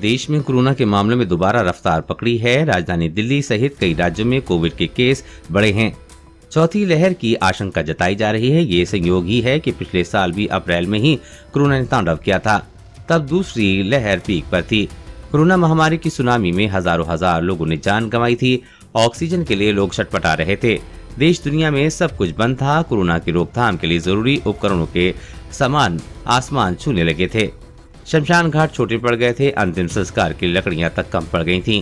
देश में कोरोना के मामलों में दोबारा रफ्तार पकड़ी है। राजधानी दिल्ली सहित कई राज्यों में कोविड के केस बढ़े हैं। चौथी लहर की आशंका जताई जा रही है। ये संयोग ही है कि पिछले साल भी अप्रैल में ही कोरोना ने तांडव किया था, तब दूसरी लहर पीक पर थी। कोरोना महामारी की सुनामी में हजार लोगों ने जान गंवाई थी। ऑक्सीजन के लिए लोग छटपटा रहे थे। देश दुनिया में सब कुछ बंद था। कोरोना की रोकथाम के लिए जरूरी उपकरणों के सामान आसमान छूने लगे थे। शमशान घाट छोटे पड़ गए थे। अंतिम संस्कार की लकड़ियां तक कम पड़ गई थीं।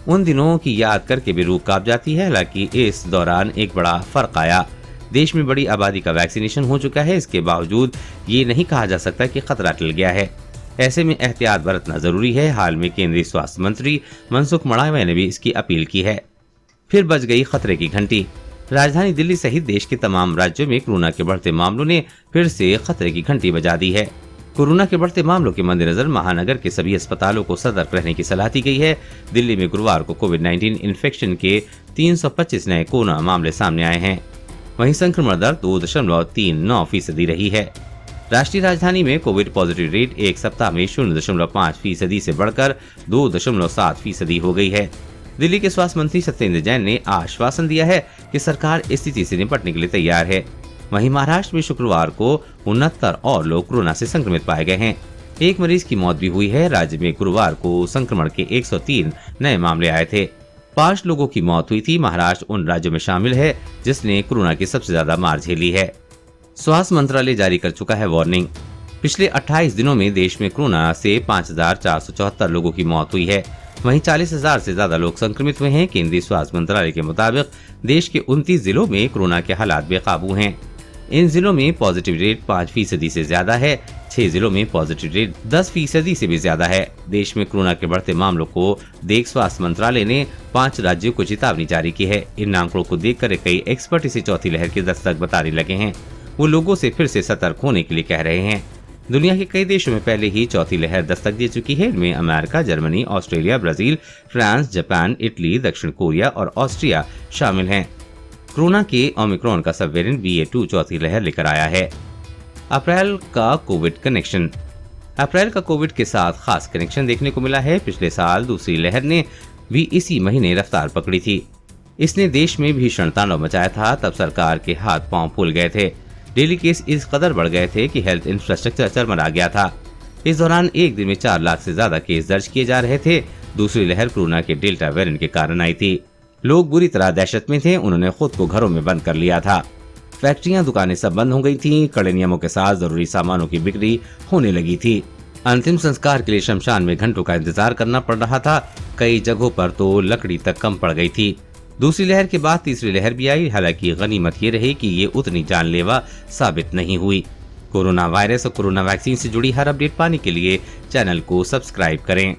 उन दिनों की याद करके भी रूह कांप जाती है। हालांकि इस दौरान एक बड़ा फर्क आया। देश में बड़ी आबादी का वैक्सीनेशन हो चुका है। इसके बावजूद ये नहीं कहा जा सकता कि खतरा टल गया है। ऐसे में एहतियात बरतना जरूरी है। हाल में केंद्रीय स्वास्थ्य मंत्री मनसुख मंडाविया ने भी इसकी अपील की है। फिर बज गई खतरे की घंटी। राजधानी दिल्ली सहित देश के तमाम राज्यों में कोरोना के बढ़ते मामलों ने फिर से खतरे की घंटी बजा दी है। कोरोना के बढ़ते मामलों के मद्देनजर महानगर के सभी अस्पतालों को सतर्क रहने की सलाह दी गई है। दिल्ली में गुरुवार को कोविड-19 इन्फेक्शन के 325 नए कोरोना मामले सामने आए हैं। वहीं संक्रमण दर 2.39% रही है। राष्ट्रीय राजधानी में कोविड पॉजिटिव रेट एक सप्ताह में 0.5% से बढ़कर 2.7% हो गई है। दिल्ली के स्वास्थ्य मंत्री सत्येंद्र जैन ने आश्वासन दिया है कि सरकार स्थिति से निपटने के लिए तैयार है। वहीं महाराष्ट्र में शुक्रवार को 69 और लोग कोरोना से संक्रमित पाए गए हैं। एक मरीज की मौत भी हुई है। राज्य में गुरुवार को संक्रमण के 103 नए मामले आए थे। 5 लोगों की मौत हुई थी। महाराष्ट्र उन राज्यों में शामिल है जिसने कोरोना की सबसे ज्यादा मार झेली है। स्वास्थ्य मंत्रालय जारी कर चुका है वार्निंग। पिछले 28 दिनों में देश में कोरोना से 5474 लोगों की मौत हुई है। वहीं 40,000 से ज्यादा लोग संक्रमित हुए हैं। केंद्रीय स्वास्थ्य मंत्रालय के मुताबिक देश के 29 जिलों में कोरोना के हालात बेकाबू हैं। इन जिलों में पॉजिटिव रेट 5% से ज्यादा है। 6 जिलों में पॉजिटिव रेट 10% से भी ज्यादा है। देश में कोरोना के बढ़ते मामलों को देख स्वास्थ्य मंत्रालय ने 5 राज्यों को चेतावनी जारी की है। इन आंकड़ों को देखकर कई एक्सपर्ट इसे चौथी लहर की दस्तक बताने लगे हैं। वो लोगों से फिर से सतर्क होने के लिए कह रहे हैं। दुनिया के कई देशों में पहले ही चौथी लहर दस्तक दे चुकी है। इनमें America, Germany, Australia, Brazil, France, Japan, Italy, दक्षिण कोरिया और ऑस्ट्रिया शामिल हैं। कोरोना के ओमिक्रॉन का सब वेरिएंट BA.2 चौथी लहर लेकर आया है। अप्रैल का कोविड कनेक्शन। अप्रैल का कोविड के साथ खास कनेक्शन देखने को मिला है। पिछले साल दूसरी लहर ने भी इसी महीने रफ्तार पकड़ी थी। इसने देश में भीषण तांडव मचाया था। तब सरकार के हाथ पांव फूल गए थे। डेली केस इस कदर बढ़ गए थे कि हेल्थ इंफ्रास्ट्रक्चर चरमरा गया था। इस दौरान एक दिन में 4 लाख से ज्यादा केस दर्ज किए जा रहे थे। दूसरी लहर कोरोना के डेल्टा वेरिएंट के कारण आई थी। लोग बुरी तरह दहशत में थे। उन्होंने खुद को घरों में बंद कर लिया था। फैक्ट्रियां, दुकानें सब बंद हो गई थीं। कड़े नियमों के साथ जरूरी सामानों की बिक्री होने लगी थी। अंतिम संस्कार के लिए शमशान में घंटों का इंतजार करना पड़ रहा था। कई जगहों पर तो लकड़ी तक कम पड़ गई थी। दूसरी लहर के बाद तीसरी लहर भी आई। हालांकि गनीमत ये रही कि ये उतनी जानलेवा साबित नहीं हुई। कोरोना वायरस और कोरोना वैक्सीन से जुड़ी हर अपडेट पाने के लिए चैनल को सब्सक्राइब करें।